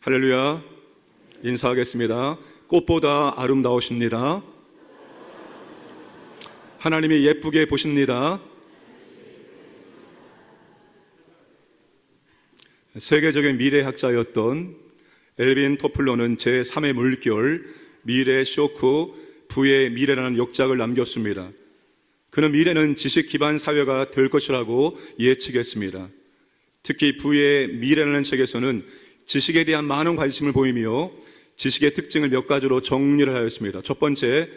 할렐루야. 인사하겠습니다. 꽃보다 아름다우십니다. 하나님이 예쁘게 보십니다. 세계적인 미래학자였던 엘빈 토플러는 제3의 물결, 미래 쇼크, 부의 미래라는 역작을 남겼습니다. 그는 미래는 지식 기반 사회가 될 것이라고 예측했습니다. 특히 부의 미래라는 책에서는 지식에 대한 많은 관심을 보이며 지식의 특징을 몇 가지로 정리를 하였습니다. 첫 번째,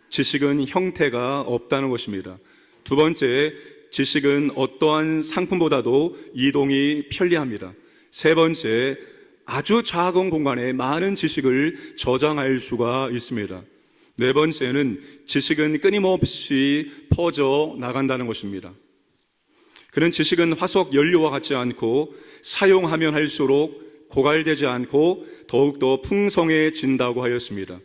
지식은 형태가 없다는 것입니다. 두 번째, 지식은 어떠한 상품보다도 이동이 편리합니다. 세 번째, 아주 작은 공간에 많은 지식을 저장할 수가 있습니다. 네 번째는 지식은 끊임없이 퍼져 나간다는 것입니다. 그는 지식은 화석 연료와 같지 않고 사용하면 할수록 고갈되지 않고 더욱더 풍성해진다고 하였습니다.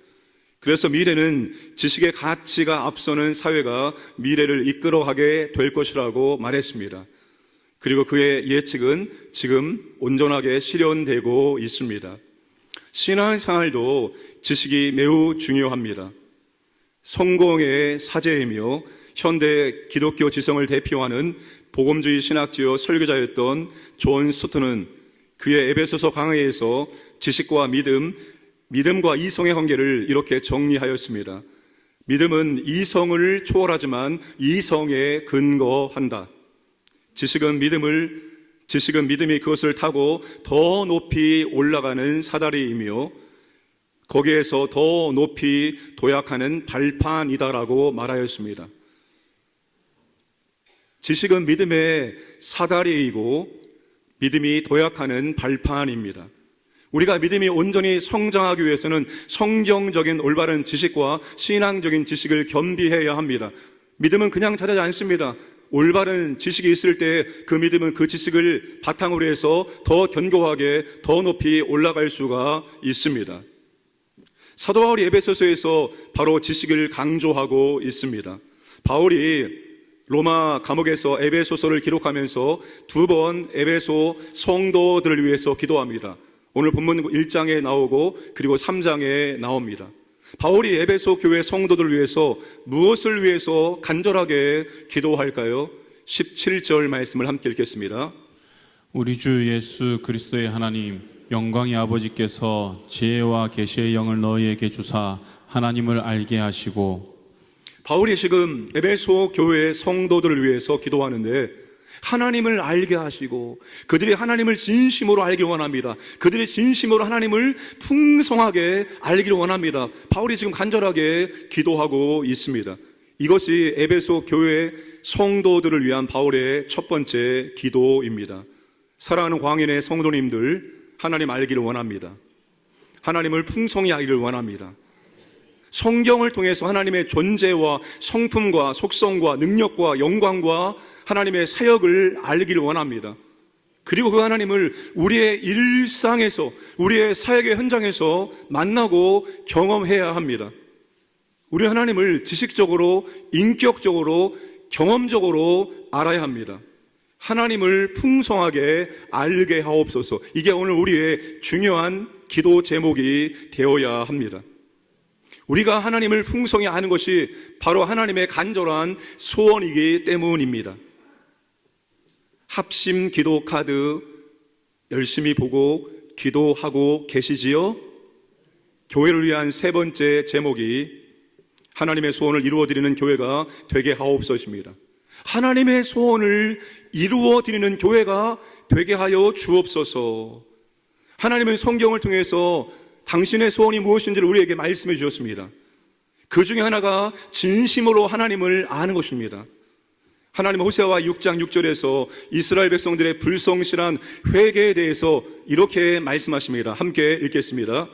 그래서 미래는 지식의 가치가 앞서는 사회가 미래를 이끌어가게 될 것이라고 말했습니다. 그리고 그의 예측은 지금 온전하게 실현되고 있습니다. 신앙생활도 지식이 매우 중요합니다. 성공의 사제이며 현대 기독교 지성을 대표하는 복음주의 신학지요 설교자였던 존 스토트는 그의 에베소서 강의에서 지식과 믿음과 이성의 관계를 이렇게 정리하였습니다. 믿음은 이성을 초월하지만 이성에 근거한다. 지식은 믿음이 그것을 타고 더 높이 올라가는 사다리이며 거기에서 더 높이 도약하는 발판이다라고 말하였습니다. 지식은 믿음의 사다리이고 믿음이 도약하는 발판입니다. 우리가 믿음이 온전히 성장하기 위해서는 성경적인 올바른 지식과 신앙적인 지식을 겸비해야 합니다. 믿음은 그냥 자라지 않습니다. 올바른 지식이 있을 때 그 믿음은 그 지식을 바탕으로 해서 더 견고하게 더 높이 올라갈 수가 있습니다. 사도 바울이 에베소서에서 바로 지식을 강조하고 있습니다. 바울이 로마 감옥에서 에베소서를 기록하면서 두 번 에베소 성도들을 위해서 기도합니다. 오늘 본문 1장에 나오고 그리고 3장에 나옵니다. 바울이 에베소 교회 성도들을 위해서 무엇을 위해서 간절하게 기도할까요? 17절 말씀을 함께 읽겠습니다. 우리 주 예수 그리스도의 하나님 영광의 아버지께서 지혜와 계시의 영을 너희에게 주사 하나님을 알게 하시고. 바울이 지금 에베소 교회 성도들을 위해서 기도하는데 하나님을 알게 하시고 그들이 하나님을 진심으로 알기를 원합니다. 그들이 진심으로 하나님을 풍성하게 알기를 원합니다. 바울이 지금 간절하게 기도하고 있습니다. 이것이 에베소 교회 성도들을 위한 바울의 첫 번째 기도입니다. 사랑하는 광인의 성도님들, 하나님 알기를 원합니다. 하나님을 풍성히 알기를 원합니다. 성경을 통해서 하나님의 존재와 성품과 속성과 능력과 영광과 하나님의 사역을 알기를 원합니다. 그리고 그 하나님을 우리의 일상에서, 우리의 사역의 현장에서 만나고 경험해야 합니다. 우리 하나님을 지식적으로, 인격적으로, 경험적으로 알아야 합니다. 하나님을 풍성하게 알게 하옵소서. 이게 오늘 우리의 중요한 기도 제목이 되어야 합니다. 우리가 하나님을 풍성히 아는 것이 바로 하나님의 간절한 소원이기 때문입니다. 합심 기도 카드 열심히 보고 기도하고 계시지요? 교회를 위한 세 번째 제목이 하나님의 소원을 이루어드리는 교회가 되게 하옵소서입니다. 하나님의 소원을 이루어드리는 교회가 되게 하여 주옵소서. 하나님은 성경을 통해서 당신의 소원이 무엇인지를 우리에게 말씀해 주셨습니다. 그 중에 하나가 진심으로 하나님을 아는 것입니다. 하나님은 호세아와 6장 6절에서 이스라엘 백성들의 불성실한 회개에 대해서 이렇게 말씀하십니다. 함께 읽겠습니다.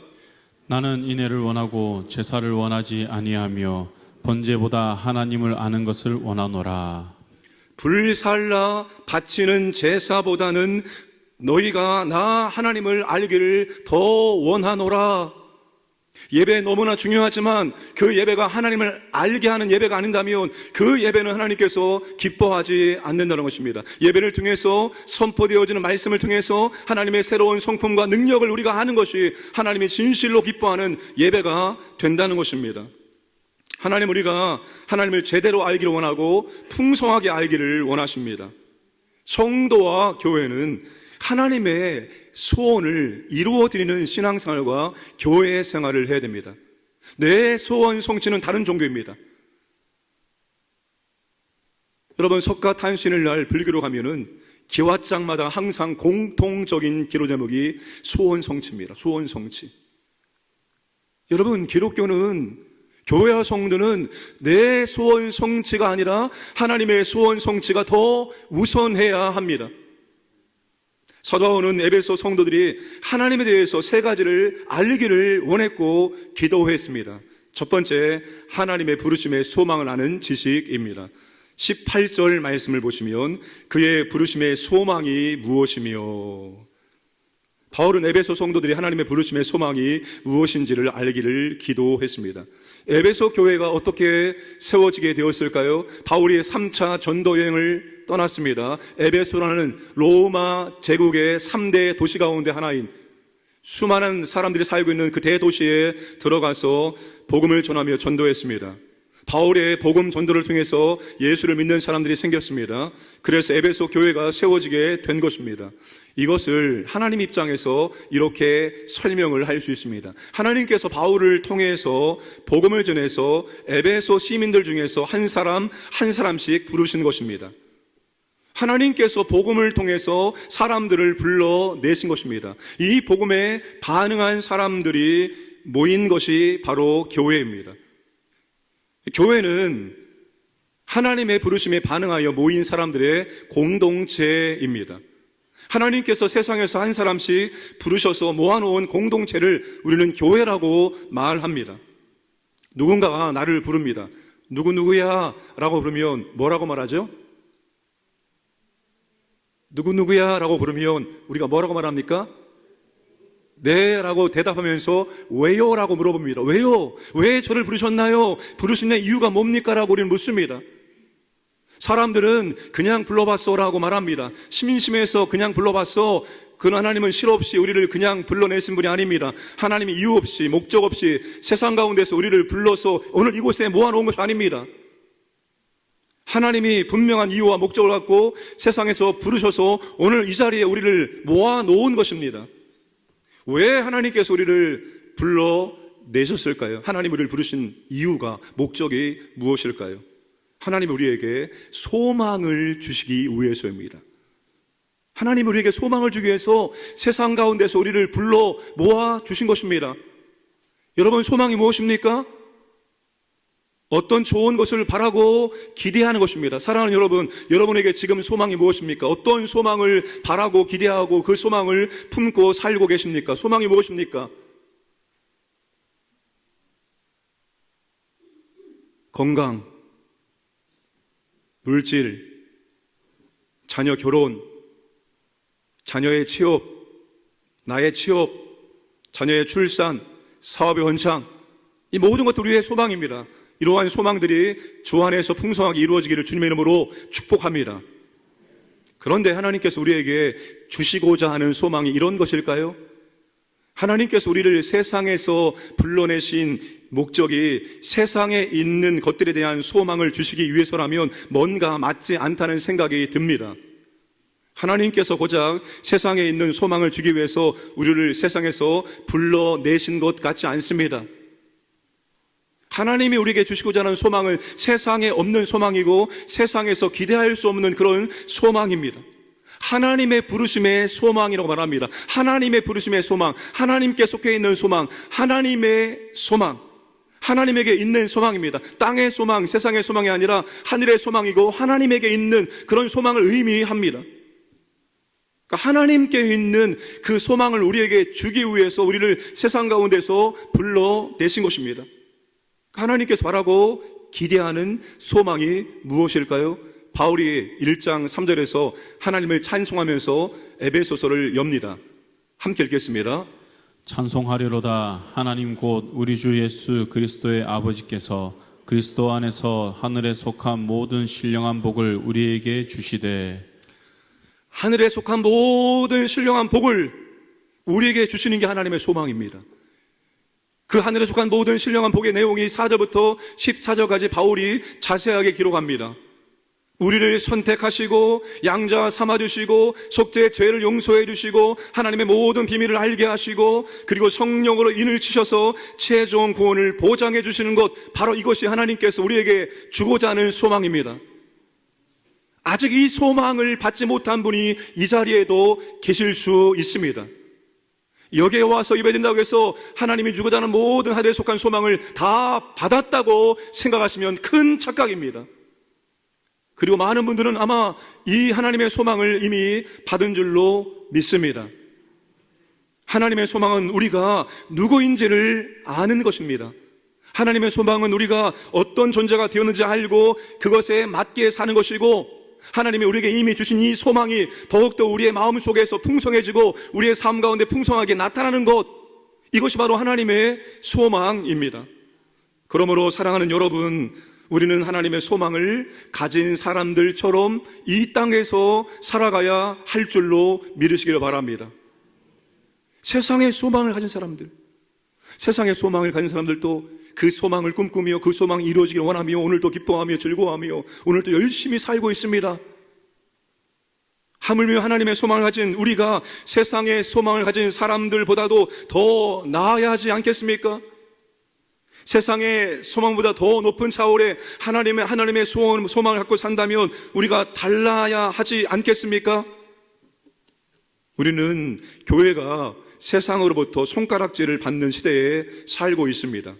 나는 인애를 원하고 제사를 원하지 아니하며 번제보다 하나님을 아는 것을 원하노라. 불살라 바치는 제사보다는 너희가 나 하나님을 알기를 더 원하노라. 예배 너무나 중요하지만 그 예배가 하나님을 알게 하는 예배가 아닌다면 그 예배는 하나님께서 기뻐하지 않는다는 것입니다. 예배를 통해서 선포되어지는 말씀을 통해서 하나님의 새로운 성품과 능력을 우리가 아는 것이 하나님이 진실로 기뻐하는 예배가 된다는 것입니다. 우리가 하나님을 제대로 알기를 원하고 풍성하게 알기를 원하십니다. 성도와 교회는 하나님의 소원을 이루어드리는 신앙생활과 교회 생활을 해야 됩니다. 내 소원 성취는 다른 종교입니다. 여러분, 석가탄신일 날 불교로 가면은 기와장마다 항상 공통적인 기도 제목이 소원 성취입니다. 소원 성취. 여러분, 기독교는, 교회와 성도는 내 소원 성취가 아니라 하나님의 소원 성취가 더 우선해야 합니다. 사도바울은 에베소 성도들이 하나님에 대해서 세 가지를 알기를 원했고 기도했습니다. 첫 번째, 하나님의 부르심의 소망을 아는 지식입니다. 18절 말씀을 보시면 그의 부르심의 소망이 무엇이며, 바울은 에베소 성도들이 하나님의 부르심의 소망이 무엇인지를 알기를 기도했습니다. 에베소 교회가 어떻게 세워지게 되었을까요? 바울이 3차 전도 여행을 떠났습니다. 에베소라는 로마 제국의 3대 도시 가운데 하나인 수많은 사람들이 살고 있는 그 대도시에 들어가서 복음을 전하며 전도했습니다. 바울의 복음 전도를 통해서 예수를 믿는 사람들이 생겼습니다. 그래서 에베소 교회가 세워지게 된 것입니다. 이것을 하나님 입장에서 이렇게 설명을 할 수 있습니다. 하나님께서 바울을 통해서 복음을 전해서 에베소 시민들 중에서 한 사람 한 사람씩 부르신 것입니다. 하나님께서 복음을 통해서 사람들을 불러내신 것입니다. 이 복음에 반응한 사람들이 모인 것이 바로 교회입니다. 교회는 하나님의 부르심에 반응하여 모인 사람들의 공동체입니다. 하나님께서 세상에서 한 사람씩 부르셔서 모아놓은 공동체를 우리는 교회라고 말합니다. 누군가가 나를 부릅니다. 누구누구야 라고 부르면 뭐라고 말하죠? 누구누구야 라고 부르면 우리가 뭐라고 말합니까? 네 라고 대답하면서 왜요? 라고 물어봅니다. 왜요? 왜 저를 부르셨나요? 부르신 내 이유가 뭡니까? 라고 우리는 묻습니다. 사람들은 그냥 불러봤어 라고 말합니다. 심심해서 그냥 불러봤어. 그 하나님은 실없이 우리를 그냥 불러내신 분이 아닙니다. 하나님이 이유 없이 목적 없이 세상 가운데서 우리를 불러서 오늘 이곳에 모아놓은 것이 아닙니다. 하나님이 분명한 이유와 목적을 갖고 세상에서 부르셔서 오늘 이 자리에 우리를 모아놓은 것입니다. 왜 하나님께서 우리를 불러내셨을까요? 하나님 우리를 부르신 이유가, 목적이 무엇일까요? 하나님 우리에게 소망을 주시기 위해서입니다. 하나님 우리에게 소망을 주기 위해서 세상 가운데서 우리를 불러 모아 주신 것입니다. 여러분, 소망이 무엇입니까? 어떤 좋은 것을 바라고 기대하는 것입니다. 사랑하는 여러분, 여러분에게 지금 소망이 무엇입니까? 어떤 소망을 바라고 기대하고 그 소망을 품고 살고 계십니까? 소망이 무엇입니까? 건강, 물질, 자녀 결혼, 자녀의 취업, 나의 취업, 자녀의 출산, 사업의 원창, 이 모든 것도 우리의 소망입니다. 이러한 소망들이 주 안에서 풍성하게 이루어지기를 주님의 이름으로 축복합니다. 그런데 하나님께서 우리에게 주시고자 하는 소망이 이런 것일까요? 하나님께서 우리를 세상에서 불러내신 목적이 세상에 있는 것들에 대한 소망을 주시기 위해서라면 뭔가 맞지 않다는 생각이 듭니다. 하나님께서 고작 세상에 있는 소망을 주기 위해서 우리를 세상에서 불러내신 것 같지 않습니다. 하나님이 우리에게 주시고자 하는 소망은 세상에 없는 소망이고 세상에서 기대할 수 없는 그런 소망입니다. 하나님의 부르심의 소망이라고 말합니다. 하나님의 부르심의 소망, 하나님께 속해 있는 소망, 하나님의 소망, 하나님에게 있는 소망입니다. 땅의 소망, 세상의 소망이 아니라 하늘의 소망이고 하나님에게 있는 그런 소망을 의미합니다. 그러니까 하나님께 있는 그 소망을 우리에게 주기 위해서 우리를 세상 가운데서 불러내신 것입니다. 하나님께서 바라고 기대하는 소망이 무엇일까요? 바울이 1장 3절에서 하나님을 찬송하면서 에베소서를 엽니다. 함께 읽겠습니다. 찬송하리로다. 하나님 곧 우리 주 예수 그리스도의 아버지께서 그리스도 안에서 하늘에 속한 모든 신령한 복을 우리에게 주시되. 하늘에 속한 모든 신령한 복을 우리에게 주시는 게 하나님의 소망입니다. 그 하늘에 속한 모든 신령한 복의 내용이 4절부터 14절까지 바울이 자세하게 기록합니다. 우리를 선택하시고 양자 삼아주시고 속죄의 죄를 용서해 주시고 하나님의 모든 비밀을 알게 하시고 그리고 성령으로 인을 치셔서 최종 구원을 보장해 주시는 것, 바로 이것이 하나님께서 우리에게 주고자 하는 소망입니다. 아직 이 소망을 받지 못한 분이 이 자리에도 계실 수 있습니다. 여기에 와서 예배드린다고 해서 하나님이 주고자 하는 모든 하늘에 속한 소망을 다 받았다고 생각하시면 큰 착각입니다. 그리고 많은 분들은 아마 이 하나님의 소망을 이미 받은 줄로 믿습니다. 하나님의 소망은 우리가 누구인지를 아는 것입니다. 하나님의 소망은 우리가 어떤 존재가 되었는지 알고 그것에 맞게 사는 것이고, 하나님이 우리에게 이미 주신 이 소망이 더욱더 우리의 마음 속에서 풍성해지고 우리의 삶 가운데 풍성하게 나타나는 것, 이것이 바로 하나님의 소망입니다. 그러므로 사랑하는 여러분, 우리는 하나님의 소망을 가진 사람들처럼 이 땅에서 살아가야 할 줄로 믿으시기를 바랍니다. 세상의 소망을 가진 사람들, 세상의 소망을 가진 사람들도 그 소망을 꿈꾸며 그 소망이 이루어지길 원하며 오늘도 기뻐하며 즐거워하며 오늘도 열심히 살고 있습니다. 하물며 하나님의 소망을 가진 우리가 세상의 소망을 가진 사람들보다도 더 나아야 하지 않겠습니까? 세상의 소망보다 더 높은 차원의 하나님의 소망을 갖고 산다면 우리가 달라야 하지 않겠습니까? 우리는 교회가 세상으로부터 손가락질을 받는 시대에 살고 있습니다.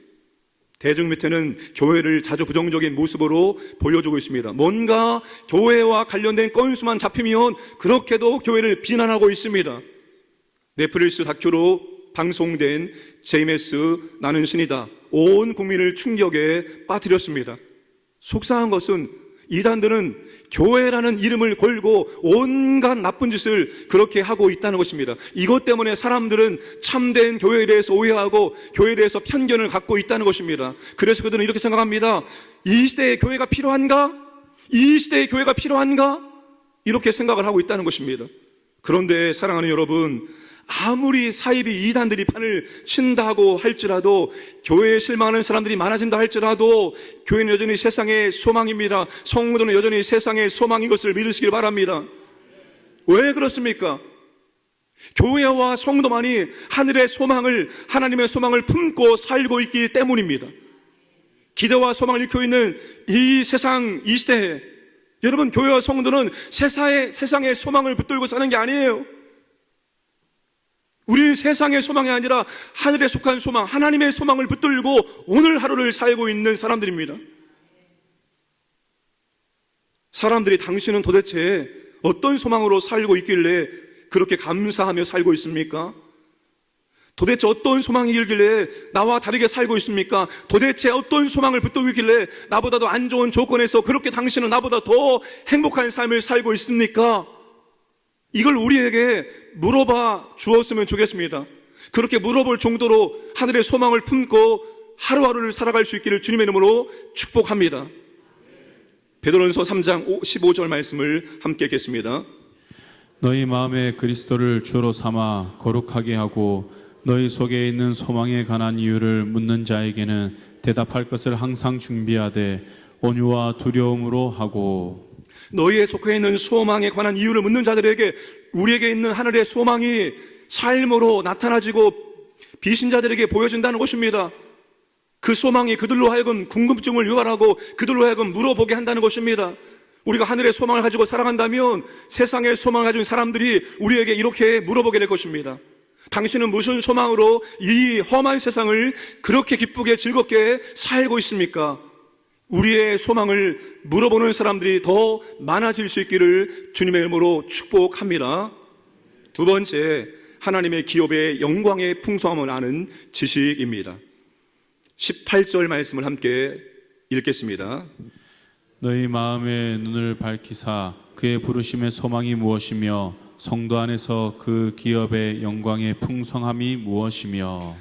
대중 밑에는 교회를 자주 부정적인 모습으로 보여주고 있습니다. 뭔가 교회와 관련된 건수만 잡히면 그렇게도 교회를 비난하고 있습니다. 넷플릭스 다큐로 방송된 JMS 나는 신이다, 온 국민을 충격에 빠뜨렸습니다. 속상한 것은 이단들은 교회라는 이름을 걸고 온갖 나쁜 짓을 그렇게 하고 있다는 것입니다. 이것 때문에 사람들은 참된 교회에 대해서 오해하고 교회에 대해서 편견을 갖고 있다는 것입니다. 그래서 그들은 이렇게 생각합니다. 이 시대에 교회가 필요한가? 이 시대에 교회가 필요한가? 이렇게 생각을 하고 있다는 것입니다. 그런데 사랑하는 여러분, 아무리 사이비 이단들이 판을 친다고 할지라도, 교회에 실망하는 사람들이 많아진다 할지라도 교회는 여전히 세상의 소망입니다. 성도는 여전히 세상의 소망인 것을 믿으시길 바랍니다. 왜 그렇습니까? 교회와 성도만이 하늘의 소망을, 하나님의 소망을 품고 살고 있기 때문입니다. 기대와 소망을 잃고 있는 이 세상, 이 시대에 여러분, 교회와 성도는 세상의 소망을 붙들고 사는 게 아니에요. 우리는 세상의 소망이 아니라 하늘에 속한 소망, 하나님의 소망을 붙들고 오늘 하루를 살고 있는 사람들입니다. 사람들이 당신은 도대체 어떤 소망으로 살고 있길래 그렇게 감사하며 살고 있습니까? 도대체 어떤 소망이 있길래 나와 다르게 살고 있습니까? 도대체 어떤 소망을 붙들고 있길래 나보다도 안 좋은 조건에서 그렇게 당신은 나보다 더 행복한 삶을 살고 있습니까? 이걸 우리에게 물어봐 주었으면 좋겠습니다. 그렇게 물어볼 정도로 하늘의 소망을 품고 하루하루를 살아갈 수 있기를 주님의 이름으로 축복합니다. 베드로전서 3장 15절 말씀을 함께 읽겠습니다. 너희 마음에 그리스도를 주로 삼아 거룩하게 하고 너희 속에 있는 소망에 관한 이유를 묻는 자에게는 대답할 것을 항상 준비하되 온유와 두려움으로 하고. 너희에 속해 있는 소망에 관한 이유를 묻는 자들에게 우리에게 있는 하늘의 소망이 삶으로 나타나지고 비신자들에게 보여진다는 것입니다. 그 소망이 그들로 하여금 궁금증을 유발하고 그들로 하여금 물어보게 한다는 것입니다. 우리가 하늘의 소망을 가지고 살아간다면 세상의 소망을 가진 사람들이 우리에게 이렇게 물어보게 될 것입니다. 당신은 무슨 소망으로 이 험한 세상을 그렇게 기쁘게 즐겁게 살고 있습니까? 우리의 소망을 물어보는 사람들이 더 많아질 수 있기를 주님의 이름으로 축복합니다. 두 번째, 하나님의 기업의 영광의 풍성함을 아는 지식입니다. 18절 말씀을 함께 읽겠습니다. 너희 마음의 눈을 밝히사 그의 부르심의 소망이 무엇이며 성도 안에서 그 기업의 영광의 풍성함이 무엇이며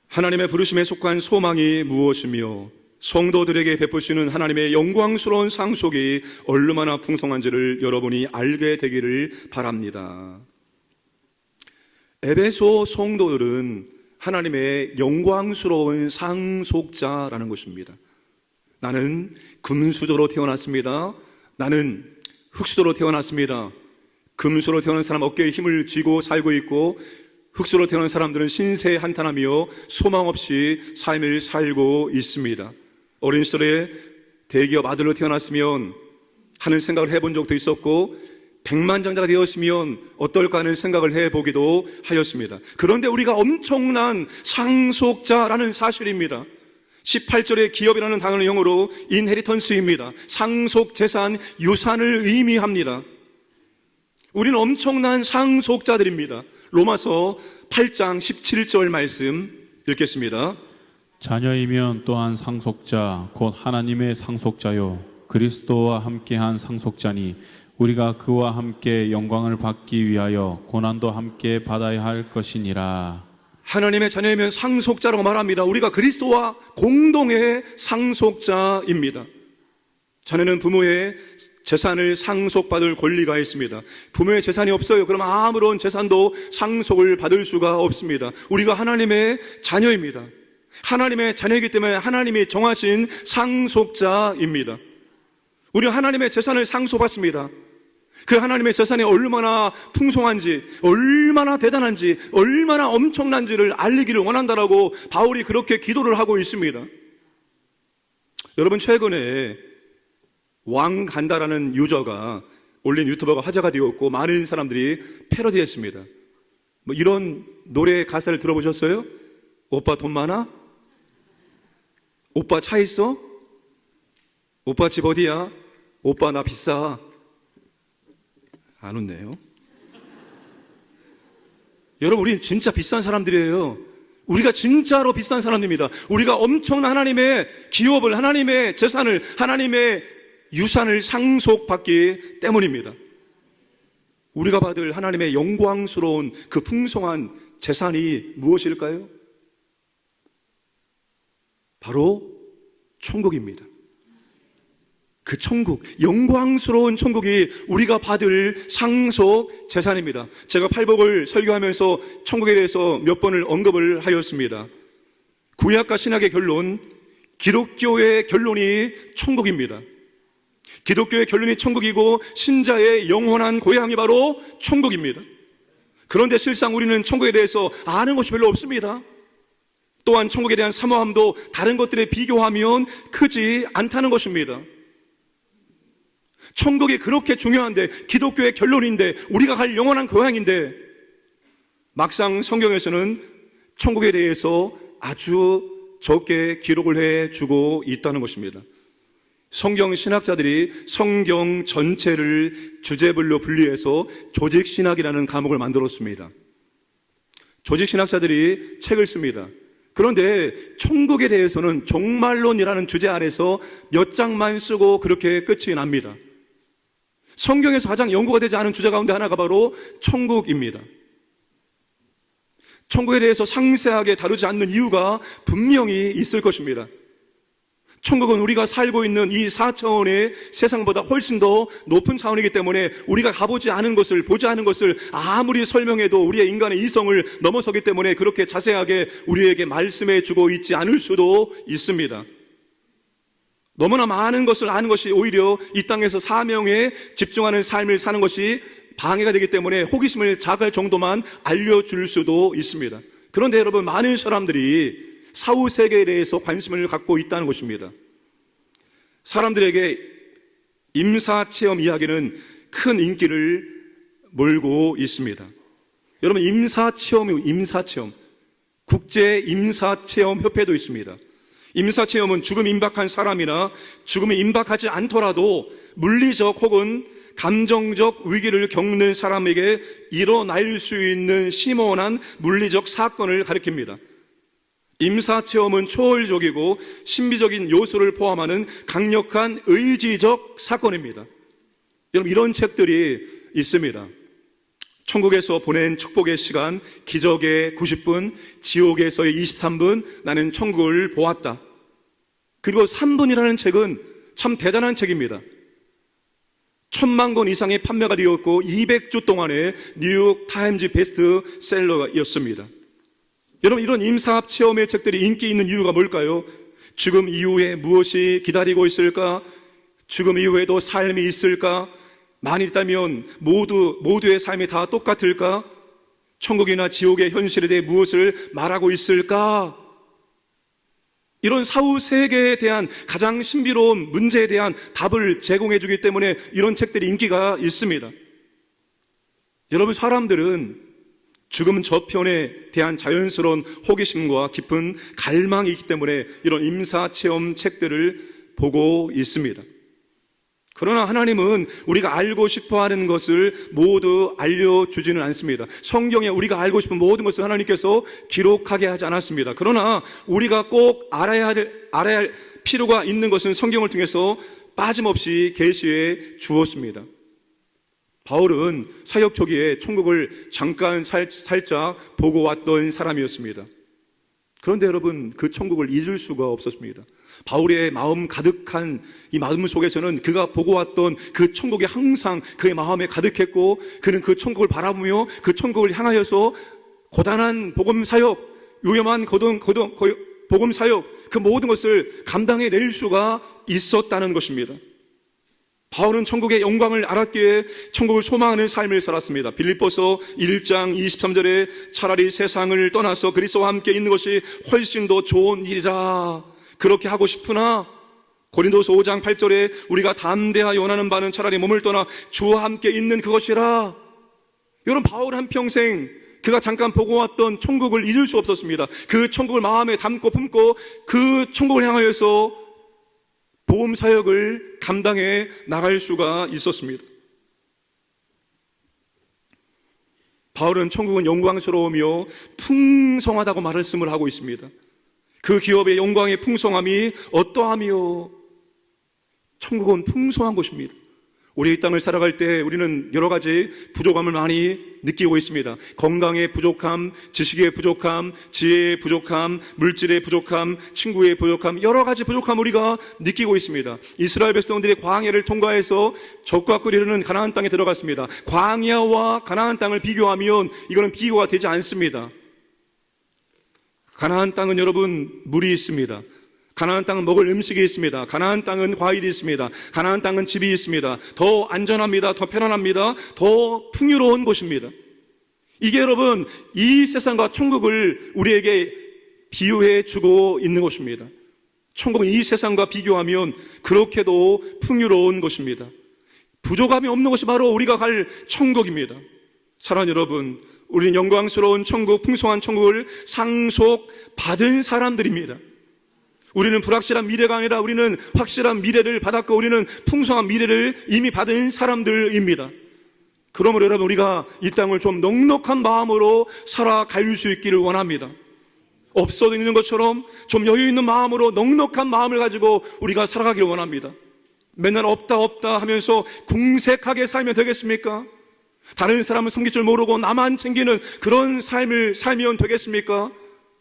하나님의 부르심에 속한 소망이 무엇이며 성도들에게 베푸시는 하나님의 영광스러운 상속이 얼마나 풍성한지를 여러분이 알게 되기를 바랍니다. 에베소 성도들은 하나님의 영광스러운 상속자라는 것입니다. 나는 금수저로 태어났습니다. 나는 흙수저로 태어났습니다. 금수저로 태어난 사람 어깨에 힘을 쥐고 살고 있고, 흙수저로 태어난 사람들은 신세에 한탄하며 소망 없이 삶을 살고 있습니다. 어린 시절에 대기업 아들로 태어났으면 하는 생각을 해본 적도 있었고, 백만장자가 되었으면 어떨까 하는 생각을 해보기도 하였습니다. 그런데 우리가 엄청난 상속자라는 사실입니다. 18절에 기업이라는 단어는 영어로 인헤리턴스입니다. 상속 재산, 유산을 의미합니다. 우리는 엄청난 상속자들입니다. 로마서 8장 17절 말씀 읽겠습니다. 자녀이면 또한 상속자 곧 하나님의 상속자요 그리스도와 함께한 상속자니 우리가 그와 함께 영광을 받기 위하여 고난도 함께 받아야 할 것이니라. 하나님의 자녀이면 상속자라고 말합니다. 우리가 그리스도와 공동의 상속자입니다. 자녀는 부모의 재산을 상속받을 권리가 있습니다. 부모의 재산이 없어요. 그럼 아무런 재산도 상속을 받을 수가 없습니다. 우리가 하나님의 자녀입니다. 하나님의 자녀이기 때문에 하나님이 정하신 상속자입니다. 우리가 하나님의 재산을 상속받습니다. 그 하나님의 재산이 얼마나 풍성한지, 얼마나 대단한지, 얼마나 엄청난지를 알리기를 원한다라고 바울이 그렇게 기도를 하고 있습니다. 여러분, 최근에 왕 간다라는 유저가 올린 유튜버가 화제가 되었고 많은 사람들이 패러디했습니다. 뭐 이런 노래 가사를 들어보셨어요? 오빠 돈 많아? 오빠 차 있어? 오빠 집 어디야? 오빠 나 비싸. 안 웃네요. 여러분, 우리는 진짜 비싼 사람들이에요. 우리가 진짜로 비싼 사람입니다. 우리가 엄청난 하나님의 기업을, 하나님의 재산을, 하나님의 유산을 상속받기 때문입니다. 우리가 받을 하나님의 영광스러운 그 풍성한 재산이 무엇일까요? 바로 천국입니다. 그 천국, 영광스러운 천국이 우리가 받을 상속 재산입니다. 제가 팔복을 설교하면서 천국에 대해서 몇 번을 언급을 하였습니다. 구약과 신약의 결론, 기독교의 결론이 천국입니다. 기독교의 결론이 천국이고 신자의 영원한 고향이 바로 천국입니다. 그런데 실상 우리는 천국에 대해서 아는 것이 별로 없습니다. 또한 천국에 대한 사모함도 다른 것들에 비교하면 크지 않다는 것입니다. 천국이 그렇게 중요한데, 기독교의 결론인데, 우리가 갈 영원한 고향인데, 막상 성경에서는 천국에 대해서 아주 적게 기록을 해주고 있다는 것입니다. 성경 신학자들이 성경 전체를 주제별로 분리해서 조직신학이라는 과목을 만들었습니다. 조직신학자들이 책을 씁니다. 그런데 천국에 대해서는 종말론이라는 주제 아래서 몇 장만 쓰고 그렇게 끝이 납니다. 성경에서 가장 연구가 되지 않은 주제 가운데 하나가 바로 천국입니다. 천국에 대해서 상세하게 다루지 않는 이유가 분명히 있을 것입니다. 천국은 우리가 살고 있는 이 4차원의 세상보다 훨씬 더 높은 차원이기 때문에 우리가 가보지 않은 것을, 보지 않은 것을 아무리 설명해도 우리의 인간의 이성을 넘어서기 때문에 그렇게 자세하게 우리에게 말씀해 주고 있지 않을 수도 있습니다. 너무나 많은 것을 아는 것이 오히려 이 땅에서 사명에 집중하는 삶을 사는 것이 방해가 되기 때문에 호기심을 자극할 정도만 알려줄 수도 있습니다. 그런데 여러분, 많은 사람들이 사후세계에 대해서 관심을 갖고 있다는 것입니다. 사람들에게 임사체험 이야기는 큰 인기를 몰고 있습니다. 여러분, 임사체험, 국제임사체험협회도 있습니다. 임사체험은 죽음이 임박한 사람이나 죽음이 임박하지 않더라도 물리적 혹은 감정적 위기를 겪는 사람에게 일어날 수 있는 심오한 물리적 사건을 가리킵니다. 임사체험은 초월적이고 신비적인 요소를 포함하는 강력한 의지적 사건입니다. 여러분, 이런 책들이 있습니다. 천국에서 보낸 축복의 시간, 기적의 90분, 지옥에서의 23분, 나는 천국을 보았다. 그리고 3분이라는 책은 참 대단한 책입니다. 1000만 권 이상의 판매가 되었고 200주 동안의 뉴욕 타임즈 베스트셀러였습니다. 여러분, 이런 임사합 체험의 책들이 인기 있는 이유가 뭘까요? 죽음 이후에 무엇이 기다리고 있을까? 죽음 이후에도 삶이 있을까? 만일 있다면 모두의 삶이 다 똑같을까? 천국이나 지옥의 현실에 대해 무엇을 말하고 있을까? 이런 사후 세계에 대한 가장 신비로운 문제에 대한 답을 제공해 주기 때문에 이런 책들이 인기가 있습니다. 여러분, 사람들은 죽음 저편에 대한 자연스러운 호기심과 깊은 갈망이 있기 때문에 이런 임사체험 책들을 보고 있습니다. 그러나 하나님은 우리가 알고 싶어하는 것을 모두 알려주지는 않습니다. 성경에 우리가 알고 싶은 모든 것을 하나님께서 기록하게 하지 않았습니다. 그러나 우리가 꼭 알아야 할 필요가 있는 것은 성경을 통해서 빠짐없이 계시해 주었습니다. 바울은 사역 초기에 천국을 잠깐 살짝 보고 왔던 사람이었습니다. 그런데 여러분, 그 천국을 잊을 수가 없었습니다. 바울의 마음 가득한 이 마음 속에서는 그가 보고 왔던 그 천국이 항상 그의 마음에 가득했고, 그는 그 천국을 바라보며 그 천국을 향하여서 고단한 복음 사역, 위험한 복음 사역, 그 모든 것을 감당해 낼 수가 있었다는 것입니다. 바울은 천국의 영광을 알았기에 천국을 소망하는 삶을 살았습니다. 빌립보서 1장 23절에 차라리 세상을 떠나서 그리스도와 함께 있는 것이 훨씬 더 좋은 일이라 그렇게 하고 싶으나, 고린도서 5장 8절에 우리가 담대하여 원하는 바는 차라리 몸을 떠나 주와 함께 있는 그것이라. 여러분, 바울 한평생 그가 잠깐 보고 왔던 천국을 잊을 수 없었습니다. 그 천국을 마음에 담고 품고 그 천국을 향하여서 보험 사역을 감당해 나갈 수가 있었습니다. 바울은 천국은 영광스러우며 풍성하다고 말씀을 하고 있습니다. 그 기업의 영광의 풍성함이 어떠하며? 천국은 풍성한 곳입니다. 우리 이 땅을 살아갈 때 우리는 여러 가지 부족함을 많이 느끼고 있습니다. 건강의 부족함, 지식의 부족함, 지혜의 부족함, 물질의 부족함, 친구의 부족함, 여러 가지 부족함 우리가 느끼고 있습니다. 이스라엘 백성들이 광야를 통과해서 적과 꿀이르는 가나안 땅에 들어갔습니다. 광야와 가나안 땅을 비교하면 이거는 비교가 되지 않습니다. 가나안 땅은 여러분 물이 있습니다. 가나안 땅은 먹을 음식이 있습니다. 가나안 땅은 과일이 있습니다. 가나안 땅은 집이 있습니다. 더 안전합니다. 더 편안합니다. 더 풍요로운 곳입니다. 이게 여러분 이 세상과 천국을 우리에게 비유해 주고 있는 것입니다. 천국은 이 세상과 비교하면 그렇게도 풍요로운 곳입니다. 부족함이 없는 것이 바로 우리가 갈 천국입니다. 사랑하는 여러분, 우리는 영광스러운 천국, 풍성한 천국을 상속받은 사람들입니다. 우리는 불확실한 미래가 아니라 우리는 확실한 미래를 받았고 우리는 풍성한 미래를 이미 받은 사람들입니다. 그러므로 여러분, 우리가 이 땅을 좀 넉넉한 마음으로 살아갈 수 있기를 원합니다. 없어도 있는 것처럼 좀 여유 있는 마음으로 넉넉한 마음을 가지고 우리가 살아가기를 원합니다. 맨날 없다 하면서 궁색하게 살면 되겠습니까? 다른 사람을 섬길 줄 모르고 나만 챙기는 그런 삶을 살면 되겠습니까?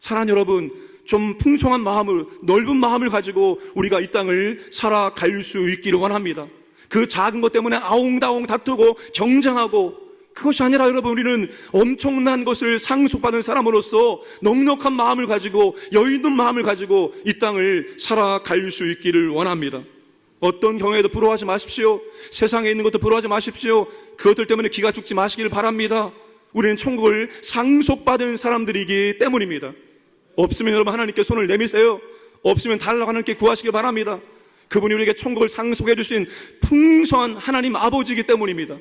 사랑하는 여러분, 좀 풍성한 마음을, 넓은 마음을 가지고 우리가 이 땅을 살아갈 수 있기를 원합니다. 그 작은 것 때문에 아웅다웅 다투고 경쟁하고, 그것이 아니라 여러분, 우리는 엄청난 것을 상속받은 사람으로서 넉넉한 마음을 가지고 여유 있는 마음을 가지고 이 땅을 살아갈 수 있기를 원합니다. 어떤 경우에도 부러워하지 마십시오. 세상에 있는 것도 부러워하지 마십시오. 그것들 때문에 기가 죽지 마시길 바랍니다. 우리는 천국을 상속받은 사람들이기 때문입니다. 없으면 여러분 하나님께 손을 내미세요. 없으면 달라고 하나님께 구하시길 바랍니다. 그분이 우리에게 천국을 상속해 주신 풍성한 하나님 아버지이기 때문입니다.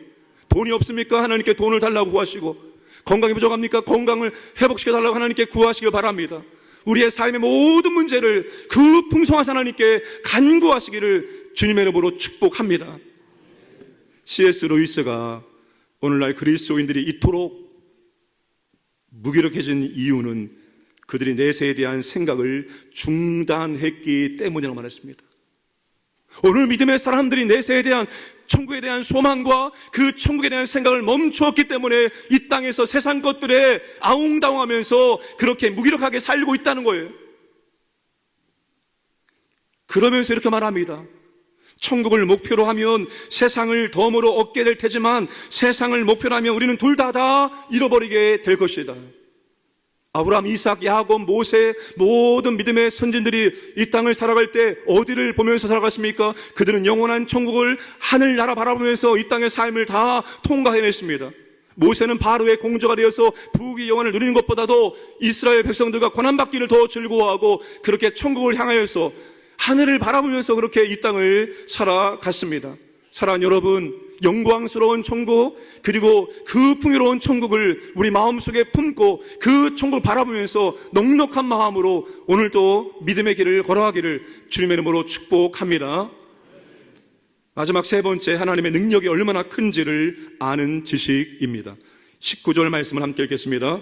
돈이 없습니까? 하나님께 돈을 달라고 구하시고, 건강이 부족합니까? 건강을 회복시켜 달라고 하나님께 구하시길 바랍니다. 우리의 삶의 모든 문제를 그 풍성하신 하나님께 간구하시기를 주님의 이름으로 축복합니다. C.S. 루이스가 오늘날 그리스도인들이 이토록 무기력해진 이유는 그들이 내세에 대한 생각을 중단했기 때문이라고 말했습니다. 오늘 믿음의 사람들이 내세에 대한 천국에 대한 소망과 그 천국에 대한 생각을 멈추었기 때문에 이 땅에서 세상 것들에 아웅다웅하면서 그렇게 무기력하게 살고 있다는 거예요. 그러면서 이렇게 말합니다. 천국을 목표로 하면 세상을 덤으로 얻게 될 테지만 세상을 목표로 하면 우리는 둘 다 잃어버리게 될 것이다. 아브라함, 이삭, 야곱, 모세 모든 믿음의 선진들이 이 땅을 살아갈 때 어디를 보면서 살아갔습니까? 그들은 영원한 천국을 하늘나라 바라보면서 이 땅의 삶을 다 통과해냈습니다. 모세는 바로의 공주가 되어서 부귀 영원을 누리는 것보다도 이스라엘 백성들과 고난받기를 더 즐거워하고 그렇게 천국을 향하여서 하늘을 바라보면서 그렇게 이 땅을 살아갔습니다. 사랑하는 여러분, 영광스러운 천국 그리고 그 풍요로운 천국을 우리 마음속에 품고 그 천국을 바라보면서 넉넉한 마음으로 오늘도 믿음의 길을 걸어가기를 주님의 이름으로 축복합니다. 마지막 세 번째, 하나님의 능력이 얼마나 큰지를 아는 지식입니다. 19절 말씀을 함께 읽겠습니다.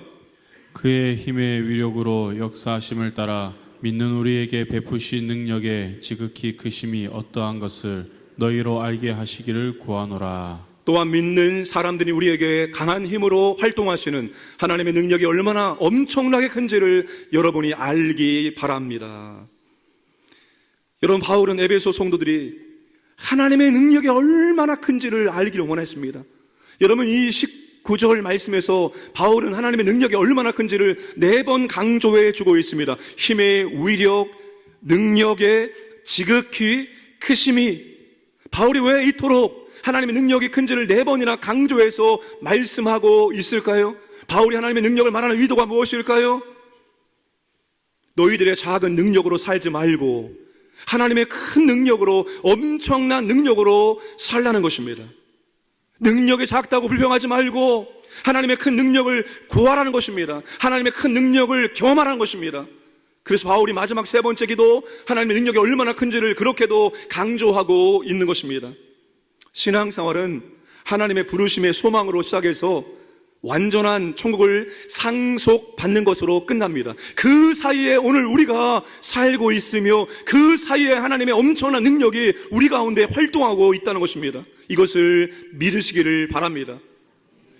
그의 힘의 위력으로 역사하심을 따라 믿는 우리에게 베푸신 능력의 지극히 크심이 어떠한 것을 너희로 알게 하시기를 구하노라. 또한 믿는 사람들이 우리에게 강한 힘으로 활동하시는 하나님의 능력이 얼마나 엄청나게 큰지를 여러분이 알기 바랍니다. 여러분, 바울은 에베소 성도들이 하나님의 능력이 얼마나 큰지를 알기를 원했습니다. 여러분, 이 19절 말씀에서 바울은 하나님의 능력이 얼마나 큰지를 4번 강조해 주고 있습니다. 힘의 위력, 능력의 지극히 크심이. 바울이 왜 이토록 하나님의 능력이 큰지를 4번이나 강조해서 말씀하고 있을까요? 바울이 하나님의 능력을 말하는 의도가 무엇일까요? 너희들의 작은 능력으로 살지 말고 하나님의 큰 능력으로, 엄청난 능력으로 살라는 것입니다. 능력이 작다고 불평하지 말고 하나님의 큰 능력을 구하라는 것입니다. 하나님의 큰 능력을 경험하라는 것입니다. 그래서 바울이 마지막 세 번째 기도, 하나님의 능력이 얼마나 큰지를 그렇게도 강조하고 있는 것입니다. 신앙생활은 하나님의 부르심의 소망으로 시작해서 완전한 천국을 상속받는 것으로 끝납니다. 그 사이에 오늘 우리가 살고 있으며 그 사이에 하나님의 엄청난 능력이 우리 가운데 활동하고 있다는 것입니다. 이것을 믿으시기를 바랍니다.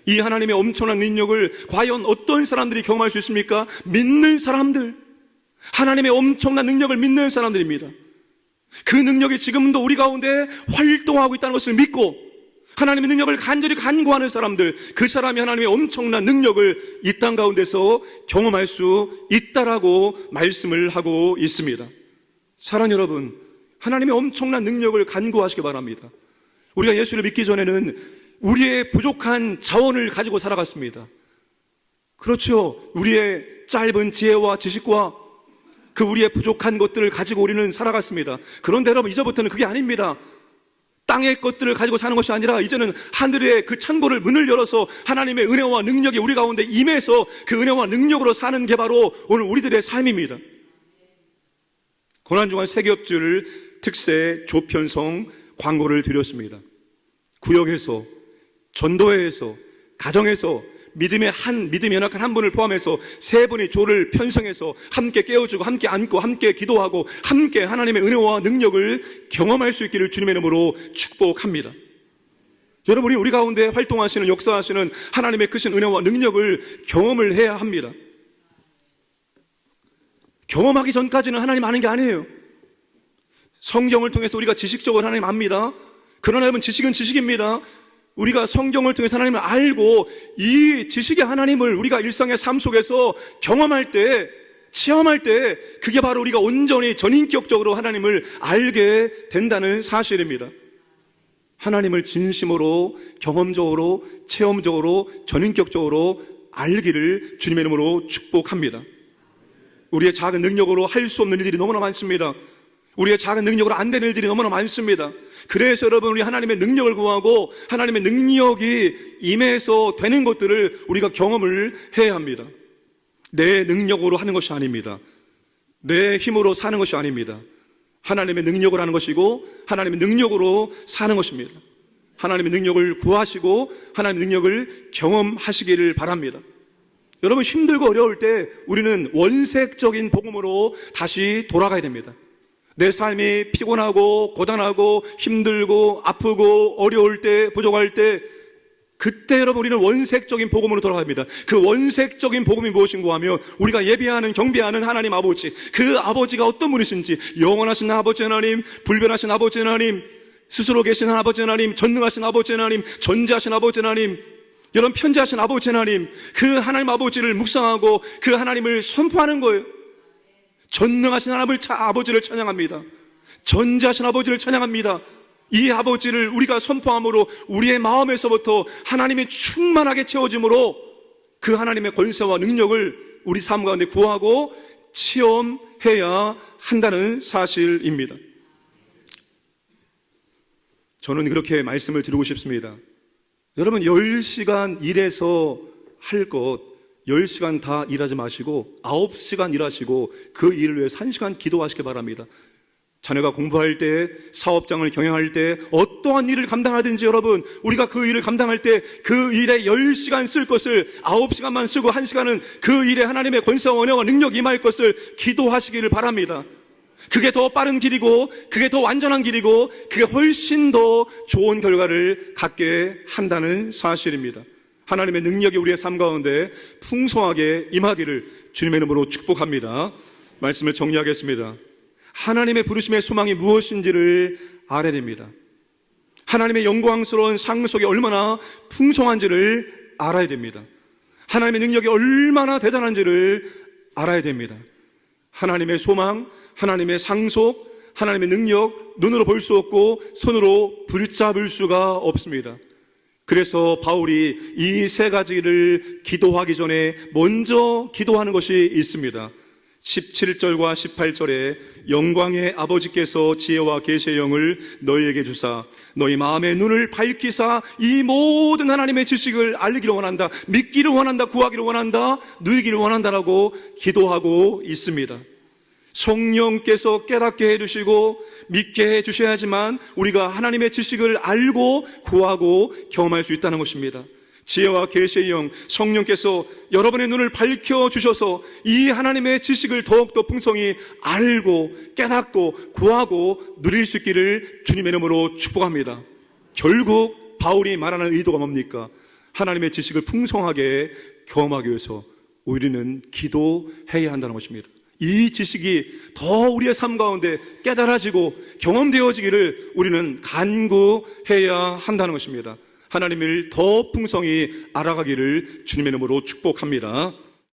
이 하나님의 엄청난 능력을 과연 어떤 사람들이 경험할 수 있습니까? 믿는 사람들, 하나님의 엄청난 능력을 믿는 사람들입니다. 그 능력이 지금도 우리 가운데 활동하고 있다는 것을 믿고 하나님의 능력을 간절히 간구하는 사람들, 그 사람이 하나님의 엄청난 능력을 이 땅 가운데서 경험할 수 있다라고 말씀을 하고 있습니다. 사랑하는 여러분, 하나님의 엄청난 능력을 간구하시기 바랍니다. 우리가 예수를 믿기 전에는 우리의 부족한 자원을 가지고 살아갔습니다. 그렇죠. 우리의 짧은 지혜와 지식과 그 우리의 부족한 것들을 가지고 우리는 살아갔습니다. 그런데 여러분, 이제부터는 그게 아닙니다. 땅의 것들을 가지고 사는 것이 아니라 이제는 하늘의 그 창고를 문을 열어서 하나님의 은혜와 능력이 우리 가운데 임해서 그 은혜와 능력으로 사는 게 바로 오늘 우리들의 삶입니다. 고난중간 세겹줄 특세 조편성 광고를 드렸습니다. 구역에서, 전도회에서, 가정에서 믿음이 연약한 한 분을 포함해서 3분이 조를 편성해서 함께 깨워주고 함께 안고 함께 기도하고 함께 하나님의 은혜와 능력을 경험할 수 있기를 주님의 이름으로 축복합니다. 여러분, 우리 가운데 활동하시는, 역사하시는 하나님의 크신 은혜와 능력을 경험을 해야 합니다. 경험하기 전까지는 하나님 아는 게 아니에요. 성경을 통해서 우리가 지식적으로 하나님 압니다. 그러나 여러분, 지식은 지식입니다. 우리가 성경을 통해서 하나님을 알고 이 지식의 하나님을 우리가 일상의 삶 속에서 경험할 때, 체험할 때 그게 바로 우리가 온전히 전인격적으로 하나님을 알게 된다는 사실입니다. 하나님을 진심으로, 경험적으로, 체험적으로, 전인격적으로 알기를 주님의 이름으로 축복합니다. 우리의 작은 능력으로 할 수 없는 일들이 너무나 많습니다. 우리의 작은 능력으로 안 되는 일들이 너무나 많습니다. 그래서 여러분, 우리 하나님의 능력을 구하고 하나님의 능력이 임해서 되는 것들을 우리가 경험을 해야 합니다. 내 능력으로 하는 것이 아닙니다. 내 힘으로 사는 것이 아닙니다. 하나님의 능력을 하는 것이고 하나님의 능력으로 사는 것입니다. 하나님의 능력을 구하시고 하나님의 능력을 경험하시기를 바랍니다. 여러분, 힘들고 어려울 때 우리는 원색적인 복음으로 다시 돌아가야 됩니다. 내 삶이 피곤하고 고단하고 힘들고 아프고 어려울 때, 부족할 때, 그때 여러분 우리는 원색적인 복음으로 돌아갑니다. 그 원색적인 복음이 무엇인가 하면 우리가 예배하는 경배하는 하나님 아버지, 그 아버지가 어떤 분이신지, 영원하신 아버지 하나님, 불변하신 아버지 하나님, 스스로 계신 아버지 하나님, 전능하신 아버지 하나님, 전지하신 아버지 하나님, 여러분 편지하신 아버지 하나님, 그 하나님 아버지를 묵상하고 그 하나님을 선포하는 거예요. 전능하신 하나님을 아버지를 찬양합니다. 전지하신 아버지를 찬양합니다. 이 아버지를 우리가 선포함으로 우리의 마음에서부터 하나님이 충만하게 채워짐으로 그 하나님의 권세와 능력을 우리 삶 가운데 구하고 체험해야 한다는 사실입니다. 저는 그렇게 말씀을 드리고 싶습니다. 여러분 10시간 일해서 할 것 10시간 다 일하지 마시고 9시간 일하시고 그 일을 위해서 1시간 기도하시기 바랍니다. 자녀가 공부할 때, 사업장을 경영할 때, 어떠한 일을 감당하든지 여러분, 우리가 그 일을 감당할 때 그 일에 10시간 쓸 것을 9시간만 쓰고 1시간은 그 일에 하나님의 권세와 은혜와 능력이 임할 것을 기도하시기를 바랍니다. 그게 더 빠른 길이고, 그게 더 완전한 길이고, 그게 훨씬 더 좋은 결과를 갖게 한다는 사실입니다. 하나님의 능력이 우리의 삶 가운데 풍성하게 임하기를 주님의 이름으로 축복합니다. 말씀을 정리하겠습니다. 하나님의 부르심의 소망이 무엇인지를 알아야 됩니다. 하나님의 영광스러운 상속이 얼마나 풍성한지를 알아야 됩니다. 하나님의 능력이 얼마나 대단한지를 알아야 됩니다. 하나님의 소망, 하나님의 상속, 하나님의 능력, 눈으로 볼 수 없고 손으로 붙잡을 수가 없습니다. 그래서 바울이 이 세 가지를 기도하기 전에 먼저 기도하는 것이 있습니다. 17절과 18절에 영광의 아버지께서 지혜와 계시의 영을 너희에게 주사 너희 마음의 눈을 밝히사 이 모든 하나님의 지식을 알기를 원한다, 믿기를 원한다, 구하기를 원한다, 누리기를 원한다라고 기도하고 있습니다. 성령께서 깨닫게 해주시고 믿게 해주셔야지만 우리가 하나님의 지식을 알고 구하고 경험할 수 있다는 것입니다. 지혜와 계시의 영, 성령께서 여러분의 눈을 밝혀주셔서 이 하나님의 지식을 더욱더 풍성히 알고 깨닫고 구하고 누릴 수 있기를 주님의 이름으로 축복합니다. 결국 바울이 말하는 의도가 뭡니까? 하나님의 지식을 풍성하게 경험하기 위해서 우리는 기도해야 한다는 것입니다. 이 지식이 더 우리의 삶 가운데 깨달아지고 경험되어지기를 우리는 간구해야 한다는 것입니다. 하나님을 더 풍성히 알아가기를 주님의 이름으로 축복합니다.